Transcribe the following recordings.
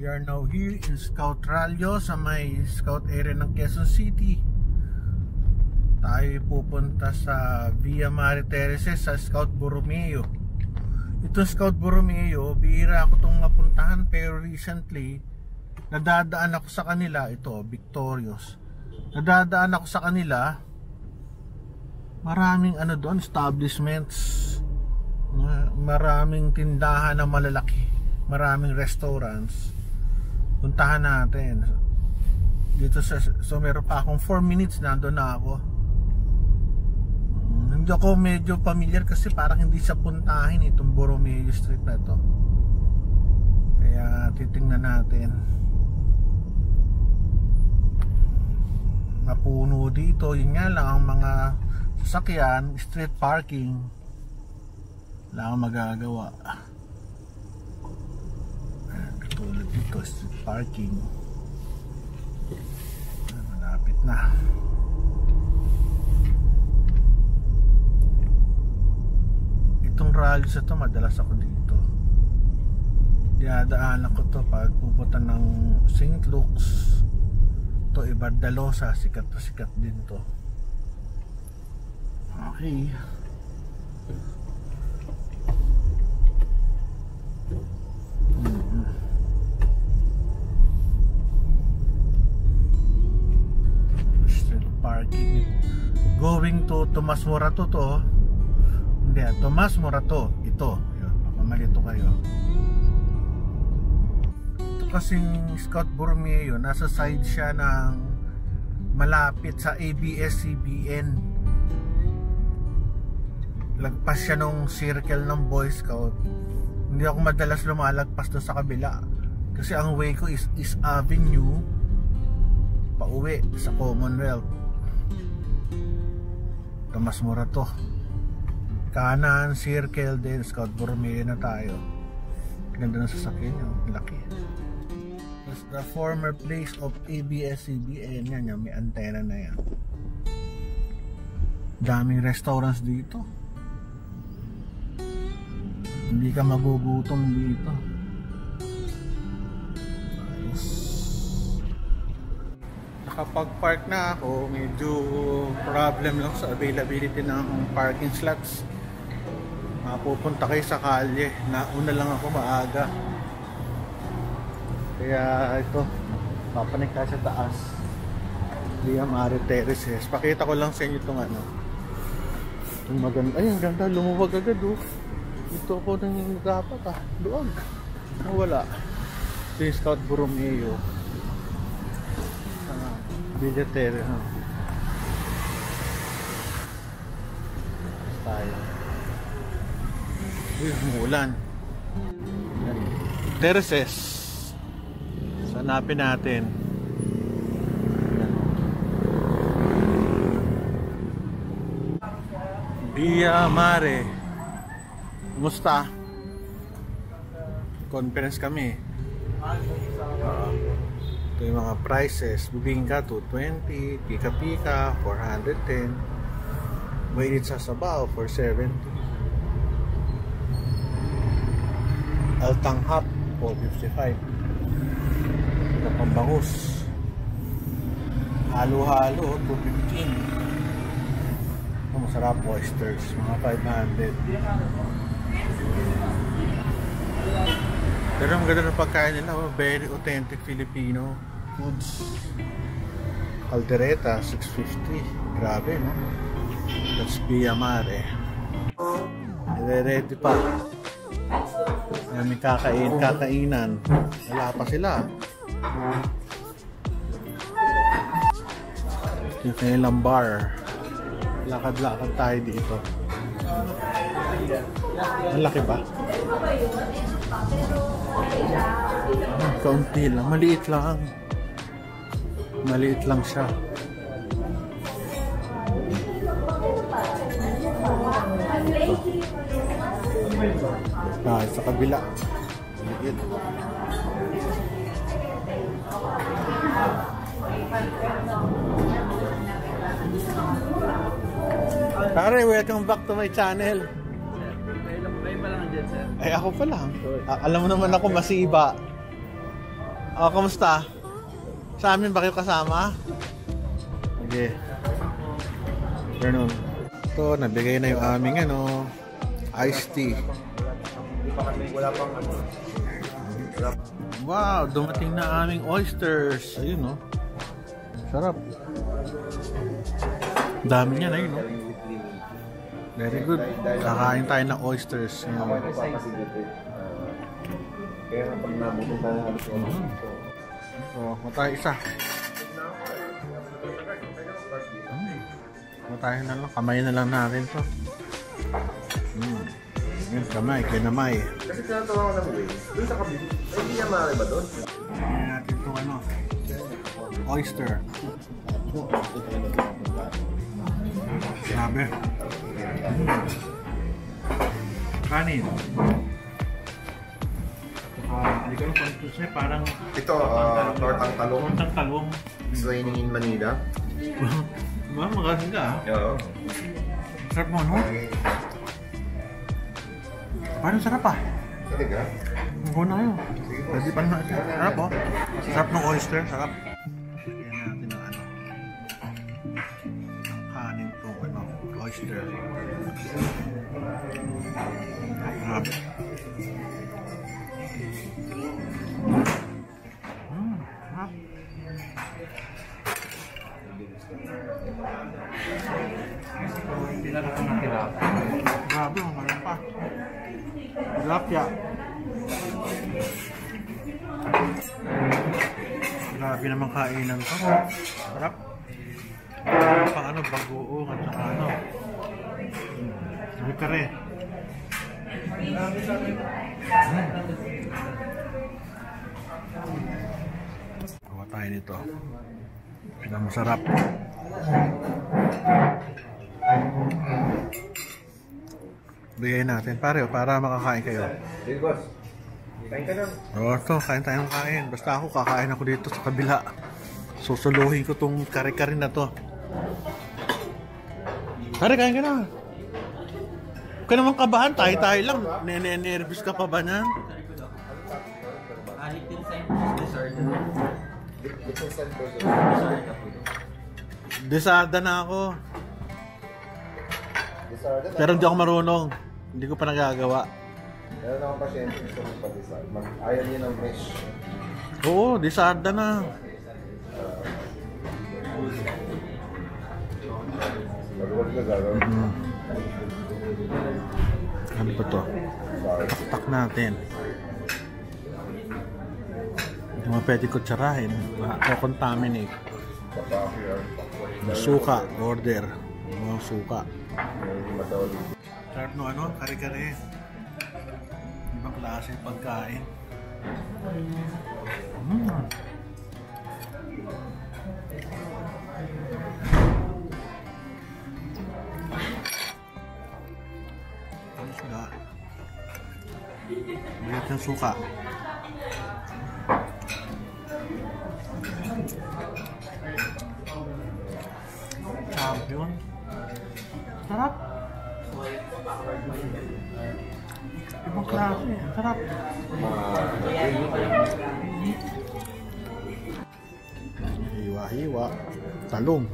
We are now here in Scout Ralyo sa may Scout area ng Quezon City. Tayo pupunta sa Villa Mare Terraces sa Scout Borromeo. Itong Scout Borromeo, bihira ako itong mapuntahan, pero recently nadadaan ako sa kanila. Ito, Victorious. Nadadaan ako sa kanila. Maraming ano doon, establishments, maraming tindahan na malalaki, maraming restaurants. Puntahan natin dito sa, so meron pa akong 4 minutes, nandun na ako. Hindi ako medyo familiar kasi parang hindi siya puntahin itong Borromeo Street na to, kaya titingnan natin. Napuno dito, yun nga lang ang mga sasakyan, street parking, wala akong magagawa. Katulad dito, street parking. Malapit na. Itong rally sa to, madalas ako dito. Dinadaanan ko to pag pupunta ng St. Luke's. To Ibardalosa, sikat na sikat din to. Okay. Street parking. Going to Tomas Morato to. Hindi, Tomas Morato. Ito. Papamalito kayo. Ito kasing Scout Borromeo, nasa side siya ng malapit sa ABS-CBN. Lagpas siya nung circle ng Boy Scout. Hindi ako madalas lumalagpas doon sa kabila kasi ang way ko is East Avenue pauwi sa Commonwealth. Tomas Morato, kanan circle din, Scout Borromeo na tayo. Ganda ng sasakyan nyo, laki. That's the former place of ABS-CBN. Yan, may antena na yan. Daming restaurants dito. Hindi ka magugutom dito. Nice. Nakapag-park na ako. Medyo problem lang sa availability ng parking slots. Mapupunta kayo sa kalye. Nauna lang ako maaga. Kaya ito, papanik tayo sa taas. Villa Mare Terraces. Pakita ko lang sa inyo itong ano. Itong maganda. Ay, ang ganda. Lumuwag agad oh. Ito ako nang dapat doon. Wala. Si Scout Borromeo. Villa Terraces. Tayo. Uy, umuulan. Terraces. Hanapin natin. Villa Mare. Kumusta? Conference kami. Ito yung mga prices. Bibingka 220, pika-pika 410, mainit sa sabaw for 70, altanghap 455, ito pambangus, halo-halo 215. Masarap, oysters mga 500. Pero ang ganda ng pagkain nila, very authentic Filipino foods. Caldereta 650, grabe no. That's Villa Mare. Ready pa. May kakainan. Wala pa sila. Ito yung kanilang bar. Lakad-lakad tayo dito. Ang laki ba? Kaunti lang. Maliit lang. Maliit lang siya. Sa kabila. Maliit. Pare, welcome back to my channel. May pa lang dyan, sir. Ay, ako pa lang. Alam mo naman ako masiba. Oh, kamusta? Sa amin ba kayo kasama? Sige. Ganun. Ito, nabigay na yung aming ano, iced tea. Wow, dumating na aming oysters. Ayun, no? Sarap. Dami niyan, ayun, no? Very good. Kakain tayo ng oysters. Kaya pag nabuto tayo halos So, matay isa. Matay na lang. Kamay na lang natin to. Yun, kamay. Kinamay. kasi tinatawa ko ng way. Doon sa kabili. Ay, hindi niya maaari ba doon? Kaya natin itong ano. Oyster. Grabe. Kanin. Hindi ko lang kung ito siya. Parang Ito, tortang talong. tortang talong. It's raining in Manila. Diba? Magaling ka ah. Oo. Sarap mo, no? Parang sarap ah. Talaga? Huwag na kayo. Pwede pa naman ito. Sarap oh. Sarap ng oyster. Sarap. Lagyan natin ng ano. Kanin itong ano. Oyster. Sarap. Sarap. Grabe, meron pa. Tilapia. Grabe naman kainan to. Sarap. Pang ano, bagoong at saka ano. Sabi kare. Gawa tayo nito. Masarap. Bigay natin pare para makakain kayo. Hey, boss. Kain ka na. Oo, ito, kain tayong kain. Basta ako, kakain ako dito sa kabila. Susuluhin ko tong kare-kare na to. Pare, kain ka na. Huwag ka naman kabahan, tayo-tayo lang. Nervous ka pa ba niyan? Desarda na ako. Pero hindi ako marunong. Hindi ko pa nagagawa. Meron akong pasyente gusto mo pa-design. Ayaw niya ng mesh. Oo, desarda na. Maluwag na gagawin. Ano ba to? Taktak natin. Hindi mo pwede kutsarahin. Makakontaminate. Suka, order. Mga suka. Sarap no ano, kare-kare. Ibang klase pagkain. Tapos nga. Mayroon yung suka. Champion. Sarap. Ibang klase. Sarap. Hiwa-hiwa. Talong.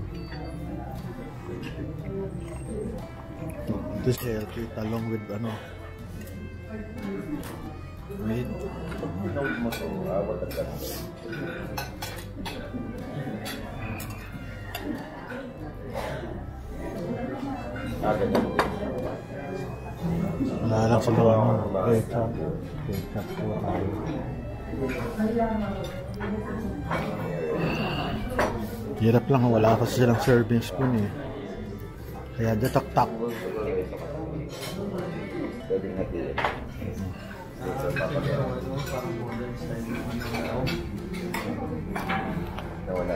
This healthy talong with ano. With wala lang sa loob ng ketchup. Ketchup po tayo. Hirap lang, wala kasi silang serving spoon eh. Kaya datak-tak. Pwedeng natin. Nawala.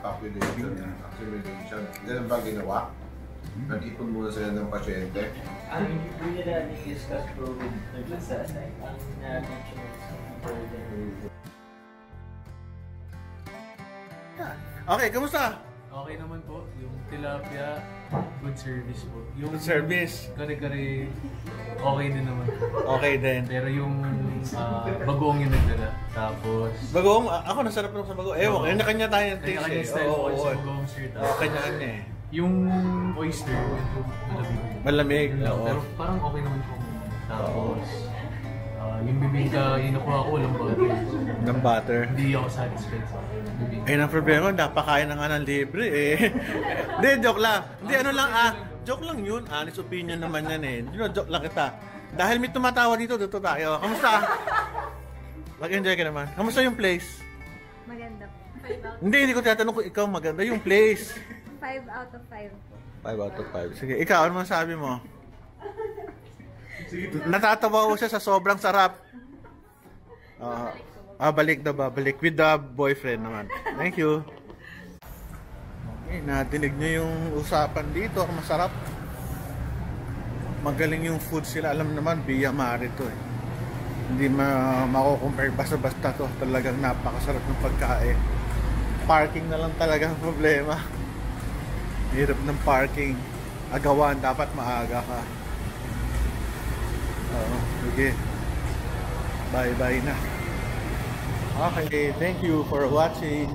Acceleration. Ganun ba ginawa? Nag-ipon muna sila ng pasyente. Hindi nila i-discuss pro with naglasasay. Ang na-mention Okay, kamusta? Okay naman po. Yung tilapia, good service po. Yung Good service. kare-kare, okay din naman. Okay din. Pero yung bagoong yung nagdala. Tapos, Bagoong, ako nasarap lang sa bagoong. Ewan, kanya-kanya tayo ng taste kanya-kanya eh. style Oo, po sa oo. bagoong sir. Oo, kanya-kanya eh. Yung oyster, medyo malamig. Malamig, Yun lang. oo. Pero parang okay naman po. Tapos, yung bibingka, yung nakuha ko, walang butter. Ng butter. Hindi ako satisfied sa bibingka. Eh, ang problema, napakain na nga ng libre eh. Hindi, joke lang. Hindi, ano lang joke lang yun. Honest opinion naman yan eh. Joke lang kita. Dahil may tumatawa dito tayo. Kamusta? Mag-enjoy ka naman. Kamusta yung place? Maganda po. Hindi ko tinatanong kung ikaw maganda yung place. 5 out of 5 po. 5 out of 5. Sige, ikaw, ano man sabi mo? Natatawa ko siya sa sobrang sarap. Balik na ba? Balik with the boyfriend naman. Thank you. Okay, nadinig niyo yung usapan dito. Masarap. Magaling yung food sila. Alam naman, Via Mare to eh. Hindi mako-compare basta-basta to. Talagang napakasarap ng pagkain. Parking na lang talaga ang problema. Hirap ng parking. Agawan, dapat maaga ka. Sige. Bye-bye na. Okay, thank you for watching.